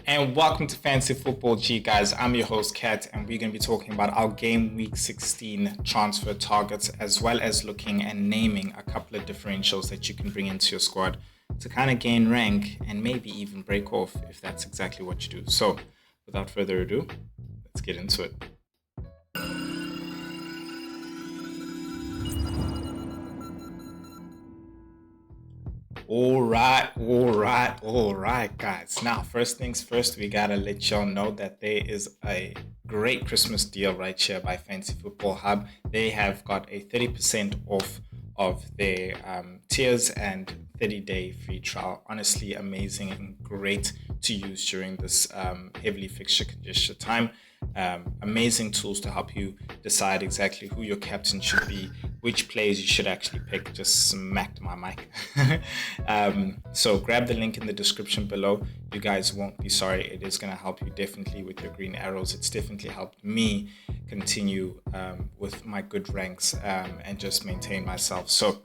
And welcome to Fantasy Football G, guys. I'm your host, Kat, and we're going to be talking about our Game Week 16 transfer targets, as well as looking and naming a couple of differentials that you can bring into your squad to kind of gain rank and maybe even break off if that's exactly what you do. So, without further ado, let's get into it. All right, guys. Now, first things first, we gotta let y'all know that there is a great Christmas deal right here by Fantasy Football Hub. They have got a 30% off of their tiers and 30-day free trial. Honestly, amazing and great to use during this heavily fixture congestion time. Amazing tools to help you decide exactly who your captain should be, which players you should actually pick. Just smacked my mic. So grab the link in the description below. You guys won't be sorry. It is going to help you definitely with your green arrows. It's definitely helped me continue with my good ranks and just maintain myself. So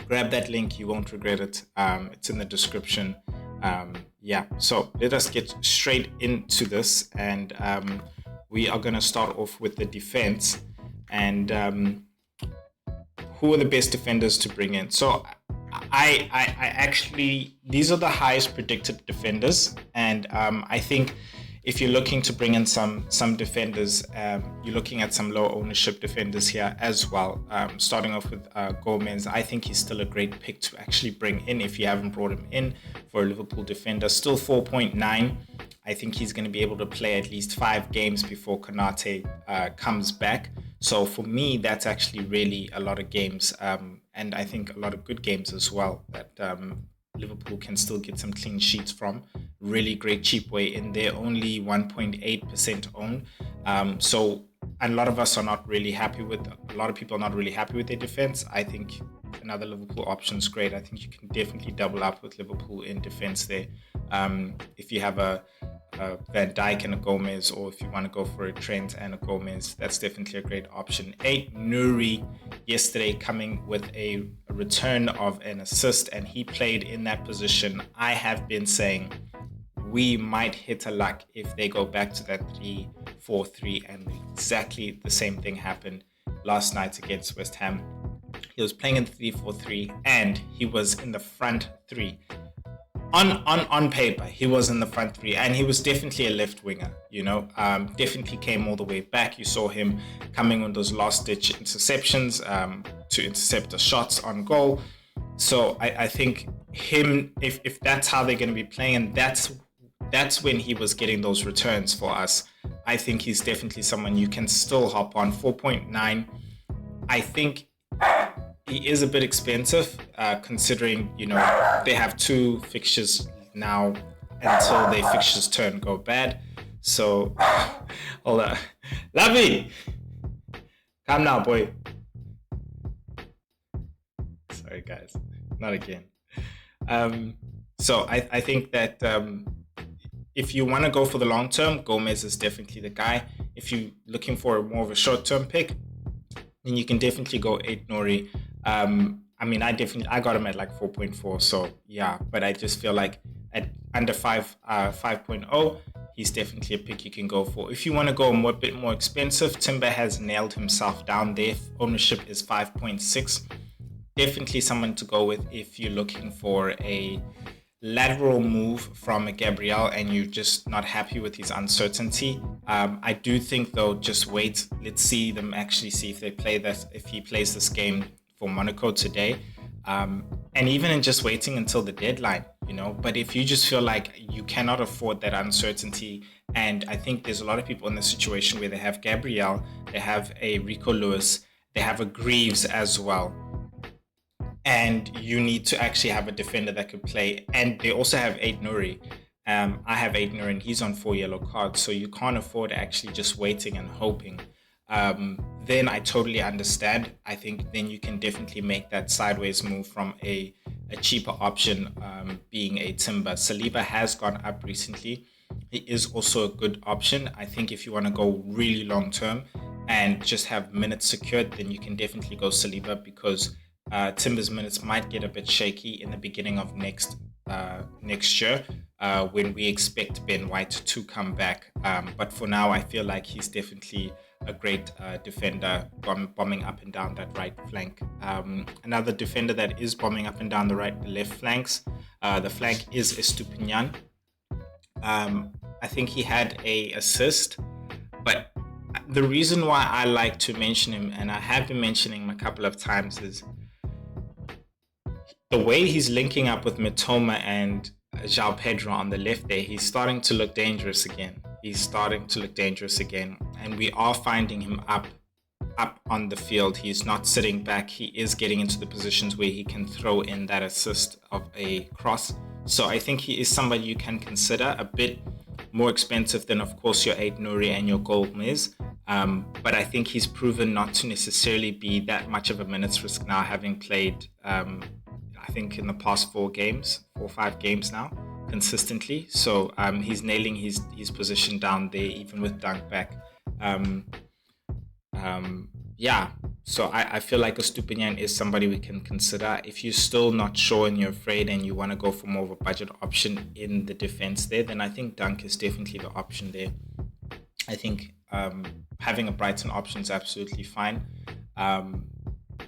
grab that link. You won't regret it. It's in the description. So let us get straight into this, and we are going to start off with the defense and who are the best defenders to bring in. So I actually, these are the highest predicted defenders, and I think if you're looking to bring in some defenders, you're looking at some low ownership defenders here as well. Starting off with Gomez, I think he's still a great pick to actually bring in if you haven't brought him in for a Liverpool defender. Still 4.9. I think he's going to be able to play at least 5 games before Konate comes back. So for me, that's actually really a lot of games, and I think a lot of good games as well that Liverpool can still get some clean sheets from. Really great cheap way in there, only 1.8% owned. So a lot of us are not really happy with, a lot of people are not really happy with their defense. I think another Liverpool option is great. I think you can definitely double up with Liverpool in defense there. If you have a Van Dijk and a Gomez, or if you want to go for a Trent and a Gomez, that's definitely a great option. Nuri yesterday coming with a return of an assist, and he played in that position. I have been saying we might hit a luck if they go back to that 3-4-3, and exactly the same thing happened last night against West Ham. He was playing in 3-4-3 and he was in the front three. On paper, he was in the front three, and he was definitely a left winger, definitely came all the way back. You saw him coming on those last ditch interceptions to intercept the shots on goal. So I think him, if that's how they're going to be playing, and that's when he was getting those returns for us, I think he's definitely someone you can still hop on. 4.9. I think he is a bit expensive, considering, they have 2 fixtures now until their fixtures go bad. So, hold on. Lavi! Calm now, boy. Sorry, guys. Not again. So I think that if you want to go for the long term, Gomez is definitely the guy. If you're looking for more of a short term pick, then you can definitely go Nuri. I got him at like 4.4, so yeah, but I just feel like at under 5.0, he's definitely a pick you can go for. If you want to go a bit more expensive, Timber has nailed himself down there. Ownership is 5.6. Definitely someone to go with if you're looking for a lateral move from a Gabriel and you're just not happy with his uncertainty. I do think though, just wait. Let's see if they play that, if he plays this game for Monaco today. And even in just waiting until the deadline, but if you just feel like you cannot afford that uncertainty, and I think there's a lot of people in the situation where they have Gabriel, they have a Rico Lewis, they have a Greaves as well, and you need to actually have a defender that could play. And they also have Nuri. I have Nuri and he's on 4 yellow cards, so you can't afford actually just waiting and hoping. Then I totally understand. I think then you can definitely make that sideways move from a cheaper option, being a Timber. Saliba has gone up recently. He is also a good option. I think if you want to go really long term and just have minutes secured, then you can definitely go Saliba, because Timber's minutes might get a bit shaky in the beginning of next year. when we expect Ben White to come back. But for now, I feel like he's definitely a great defender, bombing up and down that right flank. Another defender that is bombing up and down the left flanks. The flank is Estupinian. I think he had a assist, but the reason why I like to mention him, and I have been mentioning him a couple of times, is the way he's linking up with Mitoma and João Pedro on the left there. He's starting to look dangerous again. And we are finding him up on the field. He's not sitting back. He is getting into the positions where he can throw in that assist of a cross. So I think he is somebody you can consider, a bit more expensive than, of course, your Aid Nouri and your Gomez. But I think he's proven not to necessarily be that much of a minutes risk now, having played, I think, in the past 4 or 5 games now, consistently. So he's nailing his position down there, even with Dunk back. So I feel like Estupinian is somebody we can consider. If you're still not sure and you're afraid and you want to go for more of a budget option in the defense there, then I think Dunk is definitely the option there. I think having a Brighton option is absolutely fine.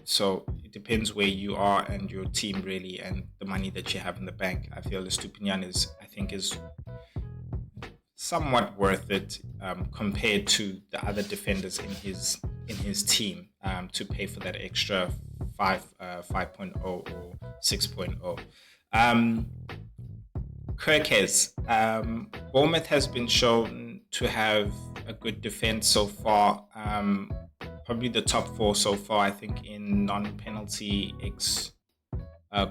So it depends where you are and your team, really, and the money that you have in the bank. I feel Estupinian is somewhat worth it compared to the other defenders in his team, to pay for that extra 5.0 or 6.0. Kirkes. Bournemouth has been shown to have a good defense so far. Probably the top 4 so far, I think, in non-penalty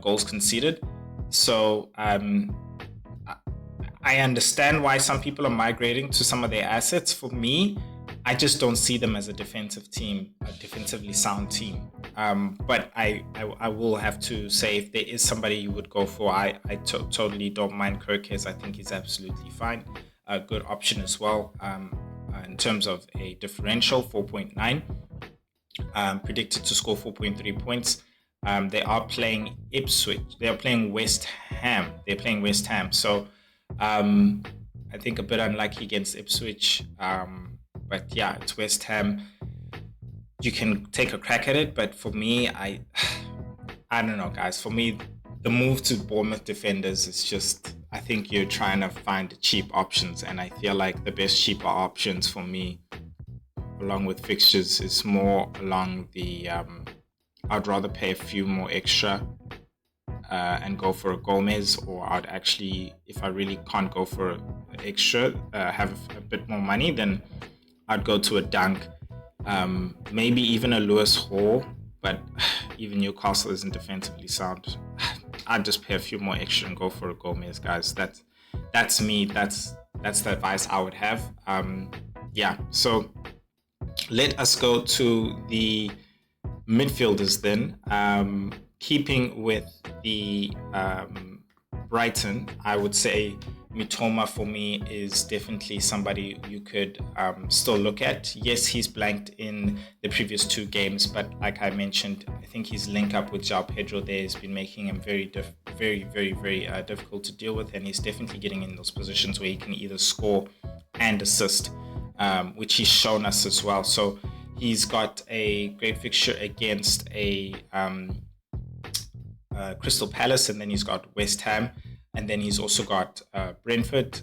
goals conceded. So I understand why some people are migrating to some of their assets. For me, I just don't see them as a defensive team, a defensively sound team. But I will have to say, if there is somebody you would go for, I totally don't mind Kirkes. I think he's absolutely fine. A good option as well. In terms of a differential, 4.9. Predicted to score 4.3 points. They are playing Ipswich. They are playing West Ham. So I think a bit unlucky against Ipswich. But yeah, it's West Ham. You can take a crack at it, but for me, I don't know, guys. For me, the move to Bournemouth defenders is just, I think you're trying to find cheap options, and I feel like the best cheaper options for me, along with fixtures, is more along the I'd rather pay a few more extra and go for a Gomez, or I'd actually, if I really can't go for an extra, have a bit more money, then I'd go to a Dunk, maybe even a Lewis Hall, but even Newcastle isn't defensively sound. I'd just pay a few more extra and go for a Gomez, guys. That's me. That's the advice I would have. So let us go to the midfielders then. Keeping with the Brighton, I would say Mitoma for me is definitely somebody you could still look at. Yes, he's blanked in the previous 2 games, but like I mentioned, I think his link up with João Pedro there has been making him very difficult to deal with, and he's definitely getting in those positions where he can either score and assist, which he's shown us as well. So he's got a great fixture against a Crystal Palace, and then he's got West Ham, and then he's also got Brentford.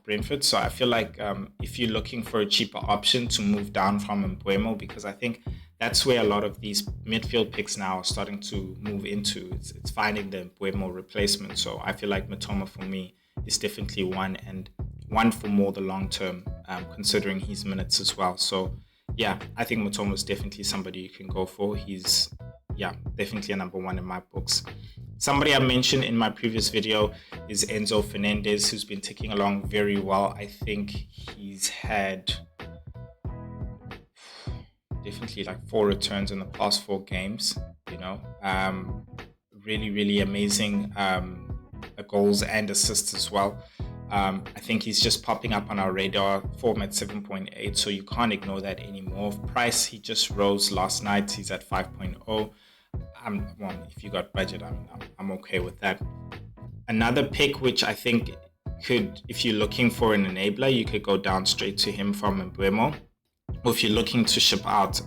Brentford. So I feel like if you're looking for a cheaper option to move down from Mbeumo, because I think that's where a lot of these midfield picks now are starting to move into. It's finding the Mbeumo replacement. So I feel like Mitoma for me is definitely one for more the long term, considering his minutes as well. So yeah, I think Mitoma is definitely somebody you can go for. He's definitely a number 1 in my books. Somebody I mentioned in my previous video is Enzo Fernendes, who's been ticking along very well. I think he's had definitely like 4 returns in the past 4 games, really amazing goals and assists as well. I think he's just popping up on our radar, form at 7.8, so you can't ignore that anymore. Price, he just rose last night. He's at 5.0. If you got budget, I'm okay with that. Another pick, which I think could, if you're looking for an enabler, you could go down straight to him from Mbuemo. Or if you're looking to ship out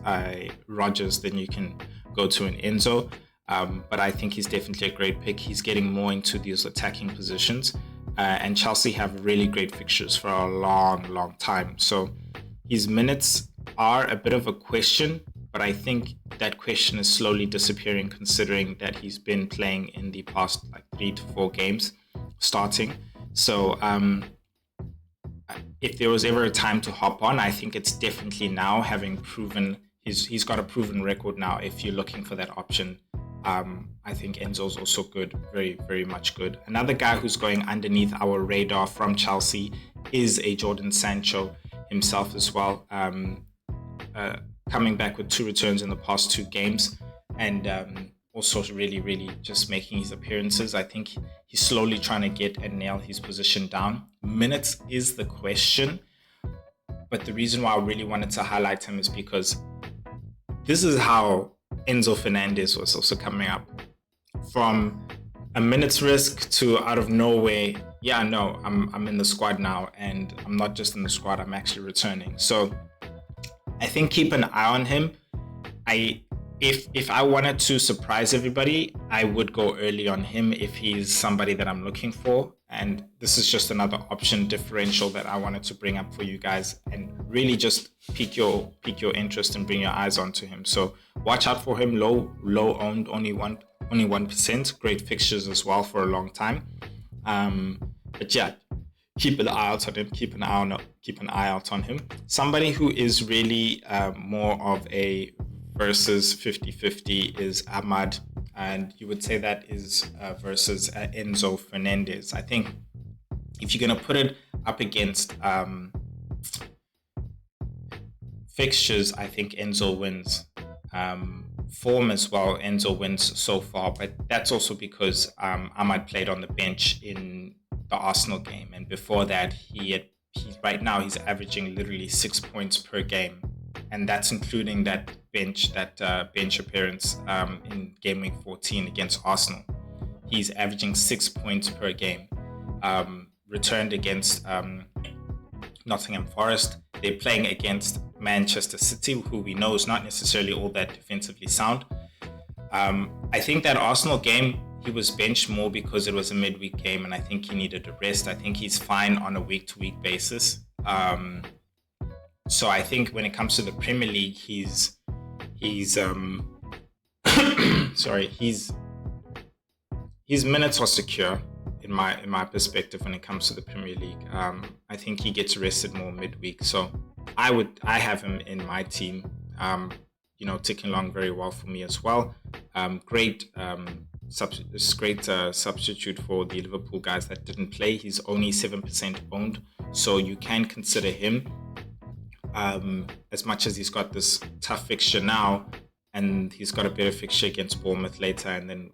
Rodgers, then you can go to an Enzo. But I think he's definitely a great pick. He's getting more into these attacking positions. And Chelsea have really great fixtures for a long time. So his minutes are a bit of a question, but I think that question is slowly disappearing considering that he's been playing in the past like 3 to 4 games starting. So if there was ever a time to hop on, I think it's definitely now, having proven he's got a proven record now. If you're looking for that option, I think Enzo's also good, very much good. Another guy who's going underneath our radar from Chelsea is a Jordan Sancho himself as well, coming back with 2 returns in the past 2 games, and also really just making his appearances. I think he's slowly trying to get and nail his position down. Minutes is the question, but the reason why I really wanted to highlight him is because this is how Enzo Fernendes was also coming up. From a minutes risk to out of nowhere, yeah, no, I'm in the squad now, and I'm not just in the squad, I'm actually returning. So I think keep an eye on him. If I wanted to surprise everybody, I would go early on him if he's somebody that I'm looking for. And this is just another option differential that I wanted to bring up for you guys and really just pique your interest and bring your eyes onto him. So watch out for him. Low owned, only 1%. Great fixtures as well for a long time. But yeah, keep an eye out on him. Keep an eye out on him. Somebody who is really more of a versus 50-50 is Ahmad, and you would say that is versus Enzo Fernendes. I think if you're going to put it up against fixtures, I think Enzo wins. Form as well, Enzo wins so far, but that's also because Ahmad played on the bench in the Arsenal game, and before that right now he's averaging literally 6 points per game, and that's including that bench appearance in Gameweek 14 against Arsenal. He's averaging 6 points per game. Returned against Nottingham Forest. They're playing against Manchester City, who we know is not necessarily all that defensively sound. I think that Arsenal game, he was benched more because it was a midweek game, and I think he needed a rest. I think he's fine on a week-to-week basis. So I think when it comes to the Premier League, he's sorry, his minutes are secure in my perspective when it comes to the Premier League. I think he gets rested more midweek, so I have him in my team. Ticking along very well for me as well. Great substitute for the Liverpool guys that didn't play. He's only 7% owned, so you can consider him. As much as he's got this tough fixture now, and he's got a better fixture against Bournemouth later, and then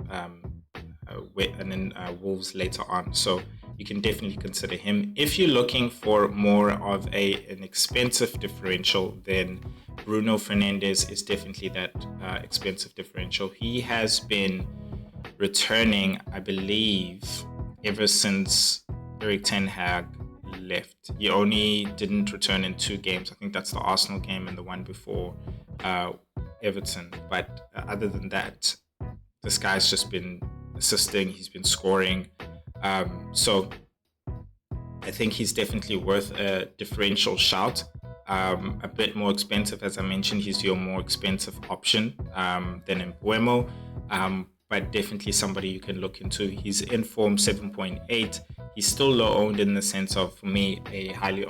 Wolves later on. So you can definitely consider him. If you're looking for more of an expensive differential, then Bruno Fernendes is definitely that expensive differential. He has been returning, I believe, ever since Erik ten Hag left. He only didn't return in 2 games. I think that's the Arsenal game and the one before Everton. But other than that, this guy's just been assisting. He's been scoring. So I think he's definitely worth a differential shout. A bit more expensive, as I mentioned. He's your more expensive option than Mbuemo. But definitely somebody you can look into. He's in form 7.8. He's still low owned in the sense of, for me, a highly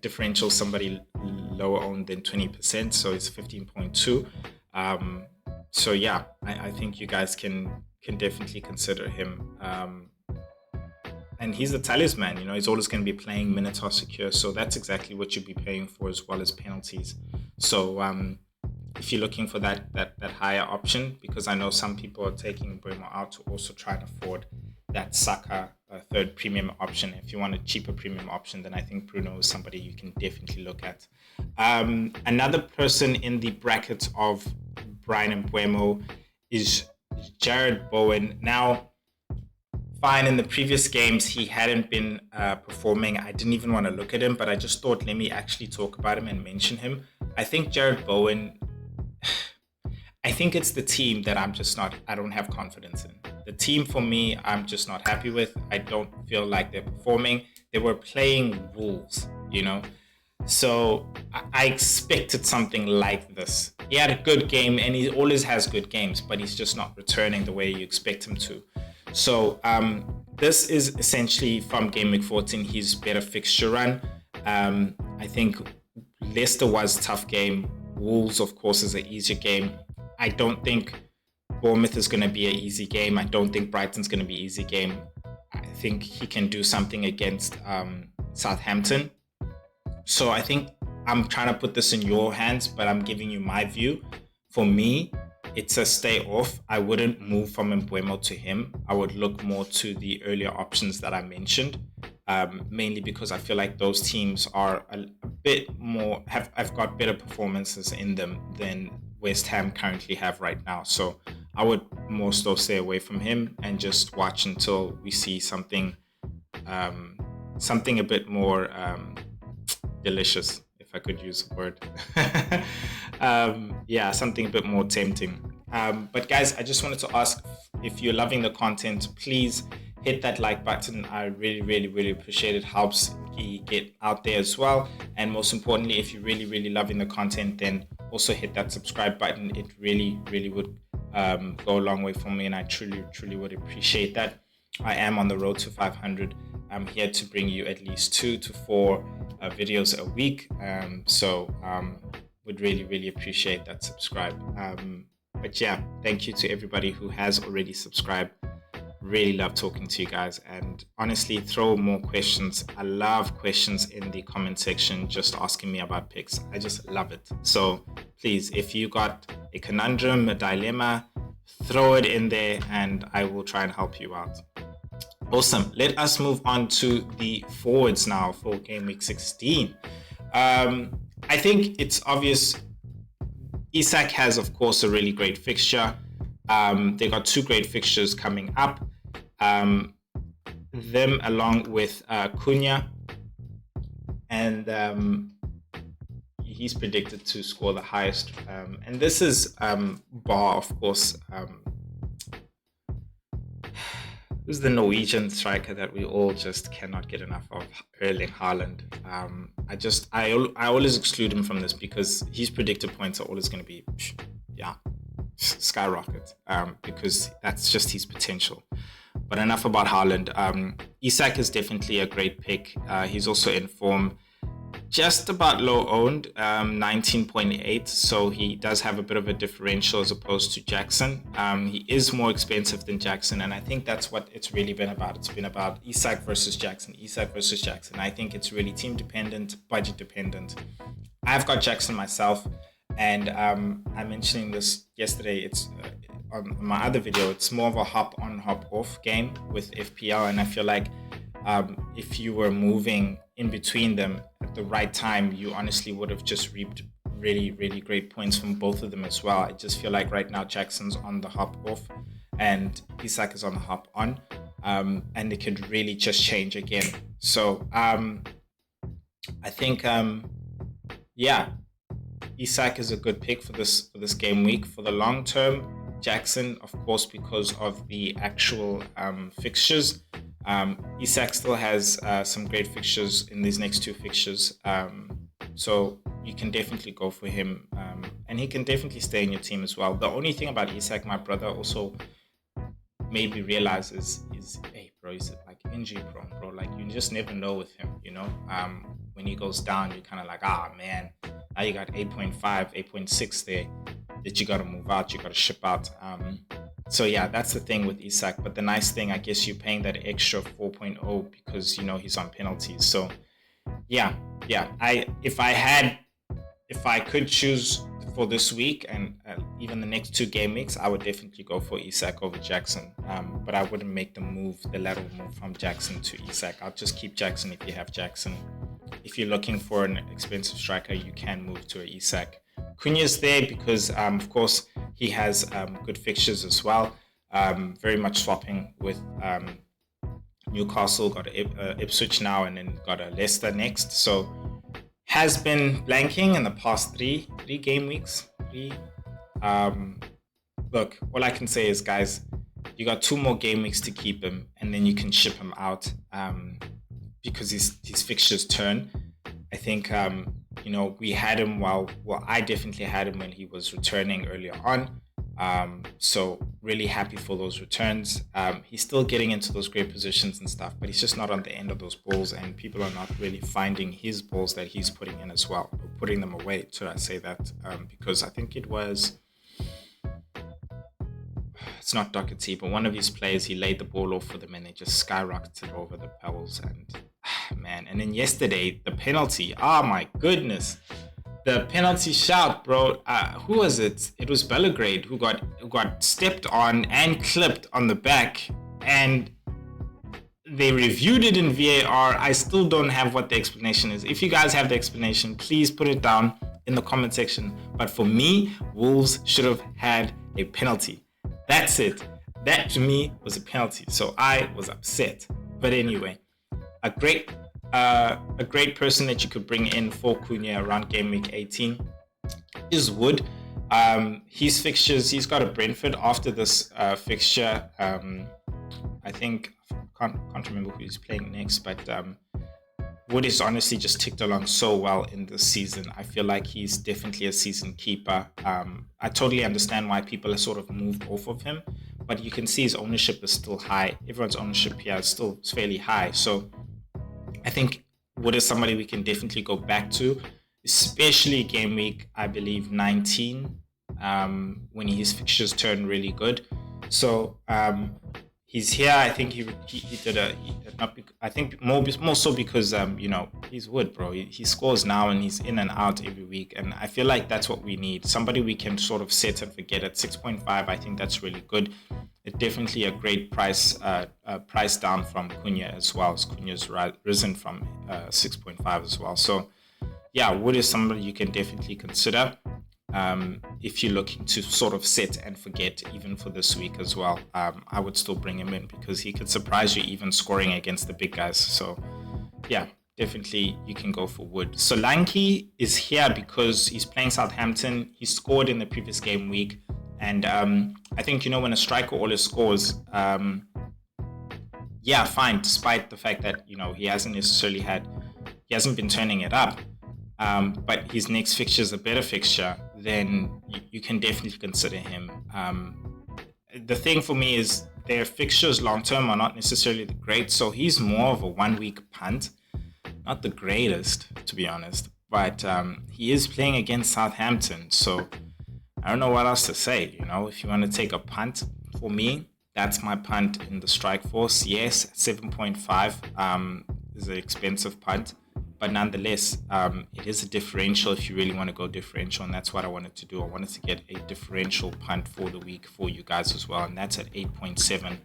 differential, somebody lower owned than 20%. So it's 15.2. So yeah, I think you guys can definitely consider him. And he's a talisman, he's always going to be playing. Minutes are secure. So that's exactly what you'd be paying for, as well as penalties. So if you're looking for that higher option, because I know some people are taking Bruno out to also try and afford that Saka third premium option. If you want a cheaper premium option, then I think Bruno is somebody you can definitely look at. Another person in the bracket of Brian Mbuemo is Jared Bowen. Now, fine. In the previous games, he hadn't been performing. I didn't even want to look at him, but I just thought, let me actually talk about him and mention him. I think Jared Bowen, I think it's the team that I don't have confidence in. The team for me, I'm just not happy with. I don't feel like they're performing. They were playing Wolves, you know? So I expected something like this. He had a good game, and he always has good games, but he's just not returning the way you expect him to. So this is essentially from Game Week 14, his better fixture run. I think Leicester was a tough game. Wolves, of course, is an easier game. I don't think Bournemouth is going to be an easy game. I don't think Brighton's going to be an easy game. I think he can do something against Southampton. So I think I'm trying to put this in your hands, but I'm giving you my view. For me, it's a stay off. I wouldn't move from Mbeumo to him. I would look more to the earlier options that I mentioned, mainly because I feel like those teams are a bit more, have got better performances in them than West Ham currently have right now. So I would more so stay away from him and just watch until we see something a bit more delicious, if I could use a word. Something a bit more tempting. But guys, I just wanted to ask, if you're loving the content, please hit that like button. I really appreciate it. Helps me get out there as well. And most importantly, if you're really loving the content, then also hit that subscribe button. It really would go a long way for me, and I truly would appreciate that. I am on the road to 500. I'm here to bring you at least 2 to 4 videos a week. Would really appreciate that subscribe. But yeah, thank you to everybody who has already subscribed. Really love talking to you guys, and honestly, throw more questions. I love questions in the comment section, just asking me about picks. I just love it. So please, if you got a conundrum, a dilemma, throw it in there and I will try and help you out. Awesome. Let us move on to the forwards now for Game Week 16. I think it's obvious. Isak has, of course, a really great fixture. They got 2 great fixtures coming up. Them along with Cunha, and he's predicted to score the highest. And this is bar, of course. Who's the Norwegian striker that we all just cannot get enough of? Erling Haaland. I always exclude him from this because his predicted points are always going to be, skyrocket, because that's just his potential. But enough about Haaland. Isak is definitely a great pick. He's also in form, just about low owned, 19.8. So he does have a bit of a differential as opposed to Jackson. He is more expensive than Jackson, and I think that's what it's really been about. It's been about Isak versus Jackson. I think it's really team dependent, budget dependent. I've got Jackson myself, and I'm mentioning this yesterday. It's on my other video. It's more of a hop on, hop off game with FPL, and I feel like if you were moving in between them at the right time, you honestly would have just reaped really great points from both of them as well. I just feel like right now Jackson's on the hop off and Isak is on the hop on, and it could really just change again. So I think Isak is a good pick for this game week. For the long term, Jackson, of course, because of the actual fixtures. Isak still has some great fixtures in these next 2 fixtures, so you can definitely go for him, and he can definitely stay in your team as well. The only thing about Isak, my brother also made me realize is hey bro, he's like injury prone, bro. Like you just never know with him, you know. When he goes down, you're kind of like, man, now you got 8.5, 8.6 there that you got to move out, you got to ship out. So yeah, that's the thing with Isak. But the nice thing, I guess, you're paying that extra 4.0 because you know he's on penalties. So yeah. If I could choose for this week and even the next 2 game weeks, I would definitely go for Isak over Jackson. But I wouldn't make the lateral move from Jackson to Isak. I'll just keep Jackson if you have Jackson. If you're looking for an expensive striker, you can move to an Isak. Cunha's there because, of course, he has good fixtures as well. Very much swapping with Newcastle, got Ipswich now, and then got a Leicester next. So has been blanking in the past three game weeks. Look, all I can say is, guys, you got 2 more game weeks to keep him, and then you can ship him out because his fixtures turn. I think we had him I definitely had him when he was returning earlier on. So really happy for those returns. He's still getting into those great positions and stuff, but he's just not on the end of those balls, and people are not really finding his balls that he's putting in as well, or putting them away. Should I say that? Because I think it's not Doherty, but one of his players, he laid the ball off for them and they just skyrocketed over the pebbles. And man, and then yesterday, the penalty, oh my goodness. The penalty shout, bro. Who was it? It was Belgrade who got stepped on and clipped on the back, and they reviewed it in VAR. I still don't have what the explanation is. If you guys have the explanation, please put it down in the comment section. But for me, Wolves should have had a penalty. That's it. That to me was a penalty. So I was upset. But anyway, a great person that you could bring in for Cunha around game week 18 is Wood. His fixtures, he's got a Brentford after this fixture. I think can't remember who he's playing next, but Wood is honestly just ticked along so well in this season. I feel like he's definitely a season keeper. I totally understand why people are sort of moved off of him, but you can see his ownership is still high. Everyone's ownership here is still fairly high. So I think Wood is somebody we can definitely go back to, especially game week, I believe, 19, when his fixtures turn really good. So he's here. I think he did I think more so because he's Wood, bro. He scores now and he's in and out every week, and I feel like that's what we need. Somebody we can sort of set and forget at 6.5. I think that's really good. It's definitely a great price down from Cunha as well. As Cunha's risen from 6.5 as well. So yeah, Wood is somebody you can definitely consider if you're looking to sort of set and forget, even for this week as well. I would still bring him in because he could surprise you even scoring against the big guys. So yeah, definitely you can go for Wood. Solanke is here because he's playing Southampton. He scored in the previous game week. And I think, when a striker always scores, fine, despite the fact that, he hasn't been turning it up. But his next fixture is a better fixture, then you can definitely consider him. The thing for me is their fixtures long-term are not necessarily the great, so he's more of a one-week punt. Not the greatest, to be honest, but he is playing against Southampton, so I don't know what else to say. If you want to take a punt, for me, that's my punt in the strike force. Yes, 7.5 is an expensive punt, but nonetheless, it is a differential if you really want to go differential, and that's what I wanted to do. I wanted to get a differential punt for the week for you guys as well, and that's at 8.7.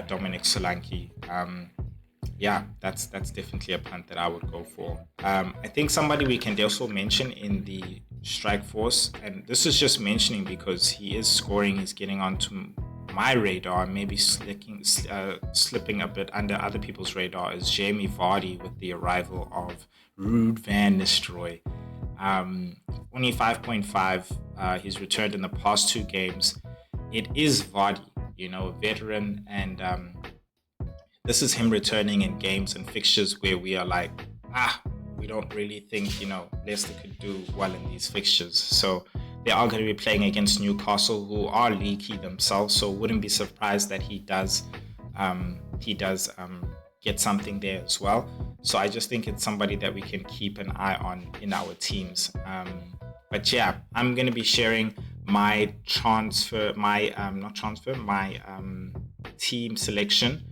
Dominic Solanke. That's definitely a punt that I would go for. I think somebody we can also mention in the strike force, and this is just mentioning because he is scoring, he's getting onto my radar, maybe slipping a bit under other people's radar, is Jamie Vardy with the arrival of Ruud van Nistelrooy. Only 5.5. He's returned in the past 2 games. It is Vardy, a veteran, and this is him returning in games and fixtures where we are like, we don't really think, Leicester could do well in these fixtures. So they are going to be playing against Newcastle, who are leaky themselves. So wouldn't be surprised that he does get something there as well. So I just think it's somebody that we can keep an eye on in our teams. But yeah, I'm going to be sharing my team selection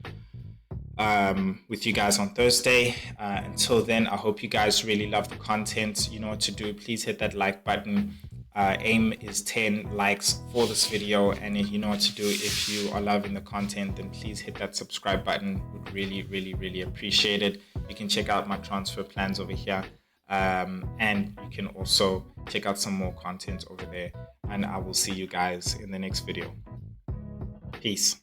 with you guys on Thursday. Until then, I hope you guys really love the content. You know what to do. Please hit that like button. Aim is 10 likes for this video, and you know what to do. If you are loving the content, then please hit that subscribe button. Would really appreciate it. You can check out my transfer plans over here, and you can also check out some more content over there, and I will see you guys in the next video. Peace.